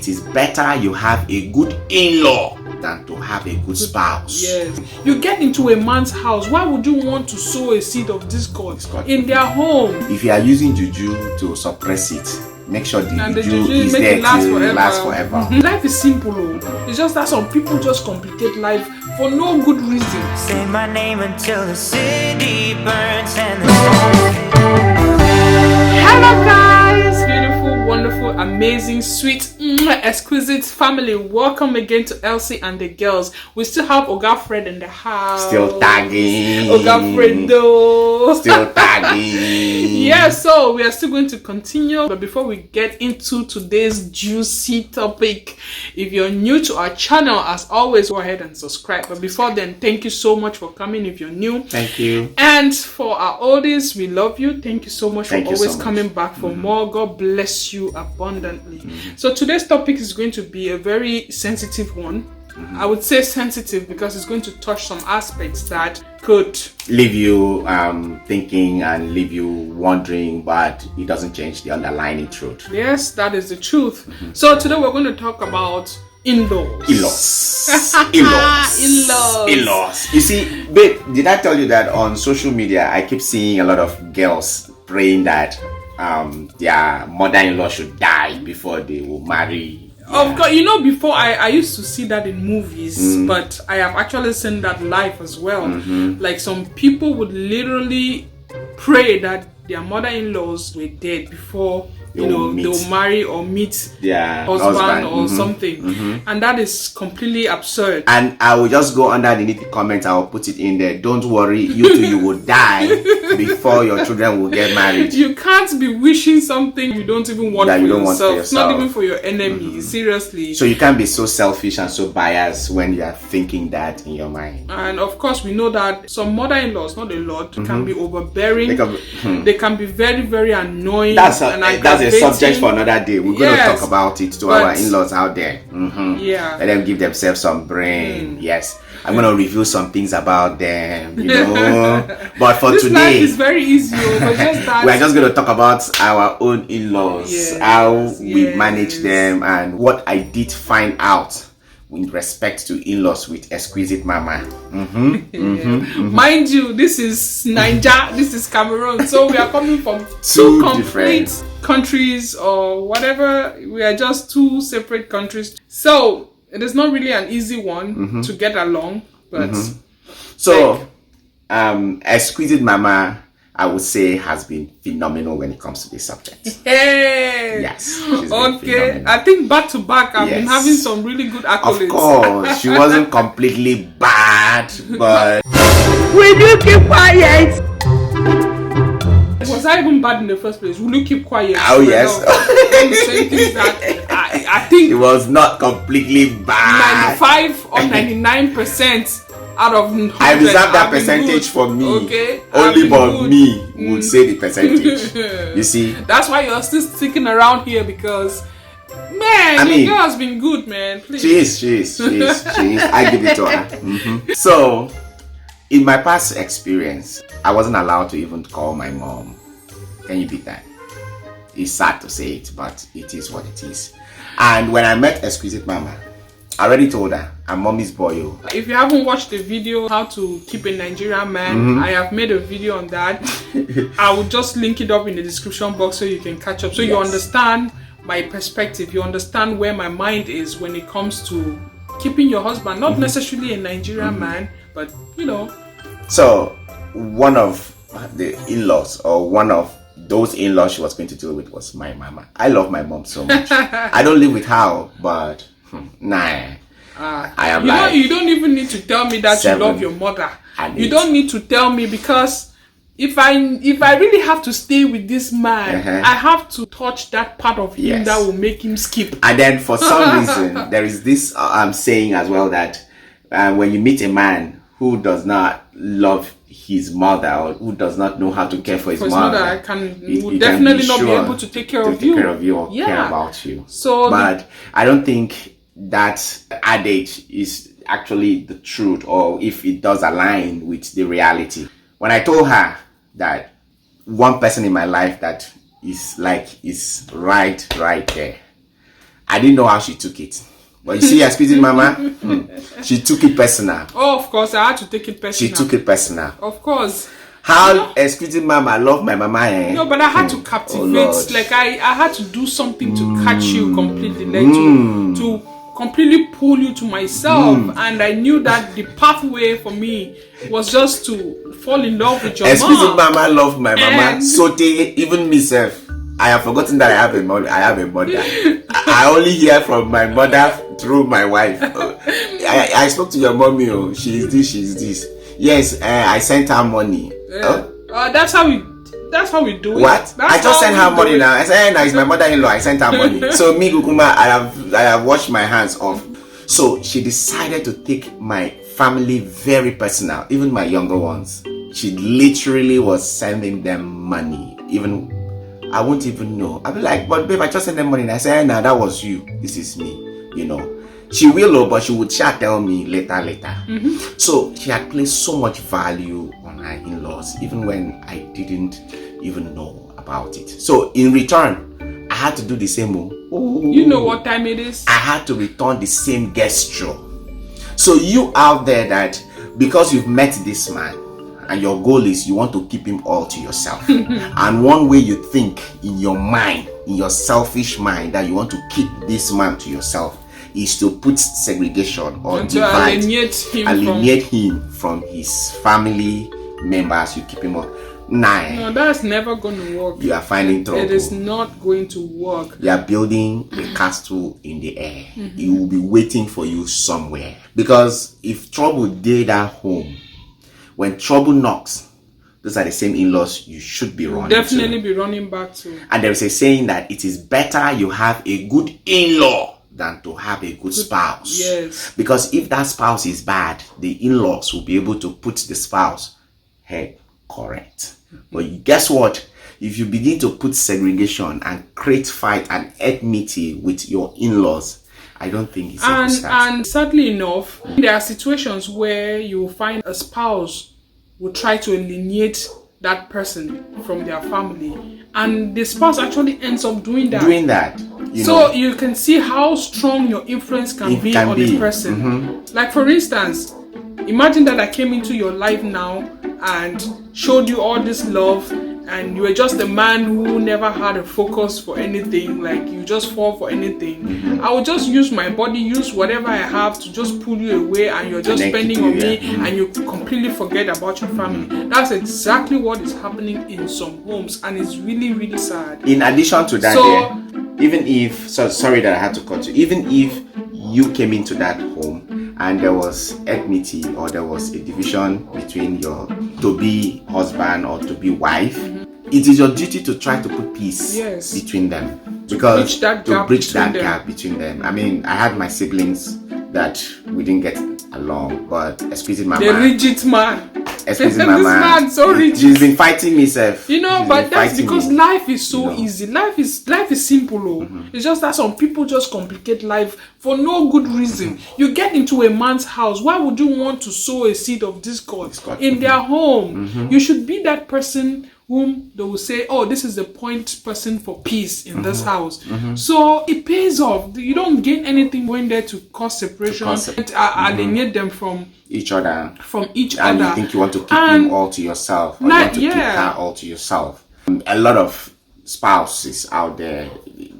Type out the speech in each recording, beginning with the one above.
it is better you have a good in-law than to have a good spouse. Yes. You get into a man's house, why would you want to sow a seed of discord in their home? If you are using juju to suppress it, make sure the juju is make there it last to forever. last forever. Life is simple. It's just that some people just complicate life for no good reason. Say my name until the city burns and the Hello guys, beautiful, wonderful, amazing, sweet, exquisite family. Welcome again to Elsie and the girls. We still have Oga Fred in the house. Still tagging. Oga Fredo. Still tagging. Yeah, so we are still going to continue. But before we get into today's juicy topic, if you're new to our channel, as always, go ahead and subscribe. But before then, thank you so much for coming if you're new. Thank you. And for our oldies, we love you. Thank you so much Thank for you always so much. coming back for more. God bless you abundantly. So today's topic is going to be a very sensitive one. I would say sensitive because it's going to touch some aspects that could Leave you thinking and leave you wondering, but it doesn't change the underlying truth. yes, that is the truth. So today we're going to talk about in-laws. In-laws. In-laws. In-laws. In-laws. You see, babe, did I tell you that on social media I keep seeing a lot of girls praying that their mother-in-law should die before they will marry? Of course, you know, before I used to see that in movies, but I have actually seen that live as well. Like some people would literally pray that their mother-in-laws were dead before they'll marry or meet their husband or something, and that is completely absurd. And I will just go underneath the comment. I will put it in there. Don't worry, you will die before your children will get married. You can't be wishing something you don't even want, That for, you don't want for yourself. Not yourself. even for your enemy. Seriously. So you can't be so selfish and so biased when you are thinking that in your mind. And of course, we know that some mother-in-laws, not a lot, can be overbearing. They can be very, very annoying. That's and a subject for another day. We're going to Yes, talk about it to but- our in-laws out there. Yeah. Let them give themselves some brain. Yes. I'm going to review some things about them, you know. But for This life today, is very easy, but just that. we're just going to talk about our own in-laws, Yes, how we yes. manage them, and what I did find out with respect to in-laws with Exquisite Mama. Mind you, this is Nigeria, this is Cameroon, so we are coming from Two two complete different countries or whatever. We are just two separate countries, so it is not really an easy one to get along. But So, Exquisite Mama, I would say, has been phenomenal when it comes to this subject. hey, Yes. she's been okay. phenomenal. I think back to back, I've been Yes. having some really good accolades. Of course, she wasn't completely bad, but Will you keep quiet? Was I even bad in the first place? Will you keep quiet? Oh, yes. I'm saying things that I think it was not completely bad. 95 or 99% out of 100. I reserve that I've been percentage good. for me. Okay. Only I've been but good. me would say the percentage. You see, That's why you're still sticking around here because, man, I your mean, girl has been good, man. Please. she is. I give it to her. So, in my past experience, I wasn't allowed to even call my mom. Can you beat that? It's sad to say it, but it is what it is. And when I met Exquisite Mama, I already told her, I'm mommy's boy. Oh. If you haven't watched the video, how to keep a Nigerian man, I have made a video on that. I will just link it up in the description box so you can catch up. So you Yes. understand my perspective. You understand where my mind is when it comes to keeping your husband. Not necessarily a Nigerian man, but you know. So, one of the in-laws, or one of those in-laws she was going to deal with, was my mama. I love my mom so much. I don't live with her, but nah. I am like, you don't even need to tell me that 7 you love your mother. and You 8. don't need to tell me because if I really have to stay with this man, I have to touch that part of him Yes. that will make him skip. And then for some reason, there is this saying as well that when you meet a man who does not love his mother, or who does not know how to care for his mother, will definitely not be able to take care of you. Take care of you or care about you. So but I don't think that adage is actually the truth, or if it does align with the reality. When I told her that one person in my life that is right there, I didn't know how she took it. But you see, excuse me, Mama, she took it personal. Oh, of course, I had to take it personal. She took it personal. Of course. How, excuse me, Mama, I love my Mama, eh? No, but I had to captivate. Lord. Like I had to do something to catch you completely, like to completely pull you to myself. And I knew that the pathway for me was just to fall in love with your excuse mom. me, Mama, love my Mama. And- So even myself, I have forgotten that I have a mother. I only hear from my mother through my wife. I spoke to your mommy. Oh, she's this. Yes, I sent her money. That's how we do it. What? That's I just how sent we her do money it. now. I said, it's my mother-in-law. I sent her money. So me, Gukuma, I have washed my hands off. So she decided to take my family very personal, even my younger ones. She literally was sending them money. Even I won't even know. I'll be like, but babe, I just sent them money. And I said, nah, that was you. This is me. You know. She will, but she would tell me later. So she had placed so much value on her in-laws, even when I didn't even know about it. So in return, I had to do the same. You know what time it is? I had to return the same gesture. So you out there that because you've met this man and your goal is you want to keep him all to yourself, and one way you think in your mind, in your selfish mind, that you want to keep this man to yourself is to put segregation or And divide, to alienate him from his family members. You keep him up. No, that's never going to work. You are finding trouble. It is not going to work. You are building a castle in the air. It will be waiting for you somewhere. Because if trouble did at home, when trouble knocks, those are the same in-laws you should be running Definitely to. be running back to. And there is a saying that it is better you have a good in-law than to have a good spouse. Yes. Because if that spouse is bad, the in-laws will be able to put the spouse head correct. But guess what? If you begin to put segregation and create fight and enmity with your in-laws, I don't think it's a good start. And sadly enough, there are situations where you will find a spouse will try to alienate that person from their family, and the spouse actually ends up doing that. So you can see how strong your influence can be on the person. Like for instance, imagine that I came into your life now and showed you all this love, and you were just a man who never had a focus for anything, like you just fall for anything. I will just use my body, use whatever I have to just pull you away, and you're just spending on me, and you completely forget about your family. That's exactly what is happening in some homes, and it's really, really sad. In addition to that, even if, sorry that I had to cut you, even if you came into that home and there was enmity or there was a division between your to-be husband or to-be wife, it is your duty to try to put peace between them, because to bridge that gap between them. I mean, I had my siblings that we didn't get along, but excuse Mama, the rigid man, excuse this Mama, man so rigid. She's been fighting me, self. You know, but that's because life is so easy. Life is simple. It's just that some people just complicate life for no good reason. You get into a man's house, why would you want to sow a seed of discord in their home? You should be that person whom they will say, oh, this is the point person for peace in this house. So it pays off. You don't gain anything going there to cause separation, alienate them from each other. And you think you want to keep him all to yourself, or you want to keep her all to yourself. A lot of spouses out there,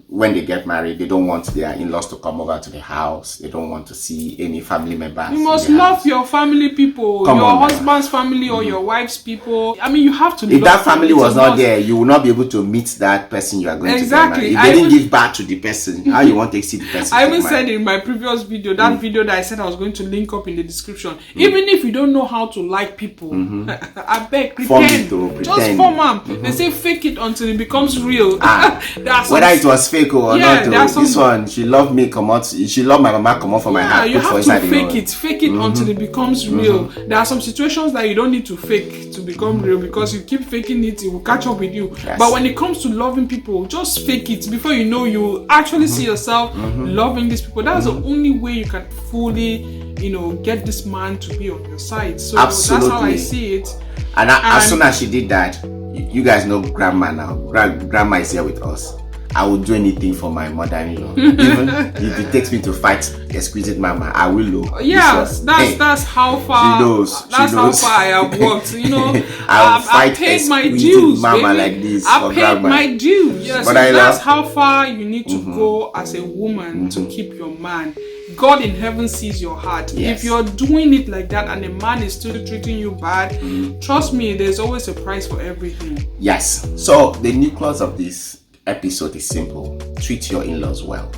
when they get married, they don't want their in-laws to come over to the house. They don't want to see any family members. You must love your family people, your husband's family or your wife's people. I mean, you have to. If that family was not there, you will not be able to meet that person you are going to get married. If they didn't give back to the person, how you want to see the person? I even said in my previous video, that video that I said I was going to link up in the description. Even if you don't know how to like people, I beg, pretend. Just form them. They say fake it until it becomes real. Whether it was fake or not, this one, she loved me, come out. She loved my mama, come out from my heart. You have to fake it until it becomes real. There are some situations that you don't need to fake to become real, because you keep faking it, it will catch up with you. But when it comes to loving people, just fake it. Before you know, you actually see yourself loving these people. That's the only way you can fully, get this man to be on your side. So that's how I see it. And as soon as she did that, you guys know grandma now. Grandma is here with us. I will do anything for my mother-in-law. Even if it takes me to fight exquisite mama, I will. Yes, that's how far. She knows. How far I have worked. You know, I paid my dues, mama baby. like this. I paid my dues. Yes, But that's how far you need to go as a woman to keep your man. God in heaven sees your heart. Yes. If you're doing it like that and a man is still treating you bad, trust me, there's always a price for everything. Yes. So the nucleus of this episode is simple. Treat your in-laws well.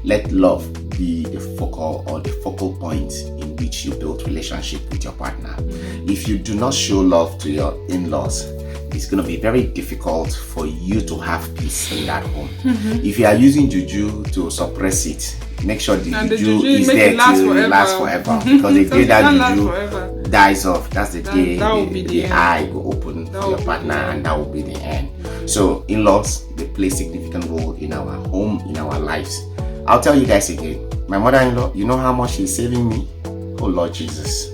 Let love be the focal point in which you build relationship with your partner. If you do not show love to your in-laws, it's going to be very difficult for you to have peace in that home. If you are using juju to suppress it, make sure the juju is there to last forever. Because the day that juju dies off, that's the day the eye will open to your partner, and that will be the end. So in-laws, they play significant role in our home, in our lives. I'll tell you guys again, my mother-in-law, you know how much she's saving me? Oh Lord Jesus.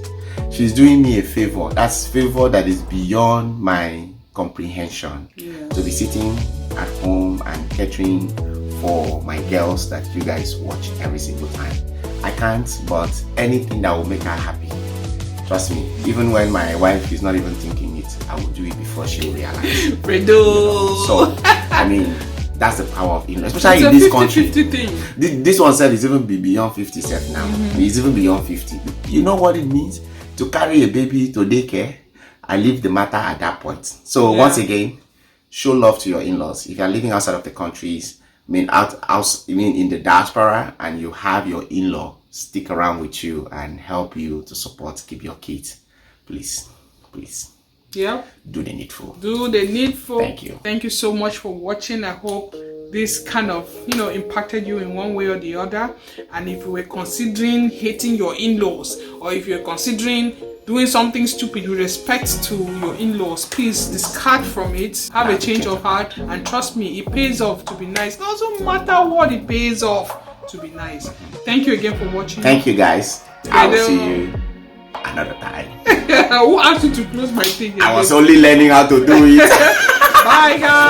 She's doing me a favor. That's favor that is beyond my comprehension. To be sitting at home and catering for my girls that you guys watch every single time. I can't, but anything that will make her happy. Trust me, even when my wife is not even thinking it, I will do it before she will realize. So, I mean, that's the power of in-laws, especially in this country. 50 thing. This one said it's even beyond 50 set now. It's even beyond 50. You know what it means to carry a baby to daycare? I leave the matter at that point. So once again, show love to your in-laws. If you are living outside of the countries, in the diaspora, and you have your in-law stick around with you and help you to keep your kids, please, do the needful. Thank you so much for watching. I hope this kind of impacted you in one way or the other. And if you were considering hating your in-laws, or if you're considering doing something stupid with respect to your in-laws, please discard from it. Have a change of heart, and trust me, it pays off to be nice. It doesn't matter what, it pays off to be nice. Thank you again for watching. Thank you guys. I will see you another time. Who asked you to close my thing again? I was only learning how to do it. Bye guys.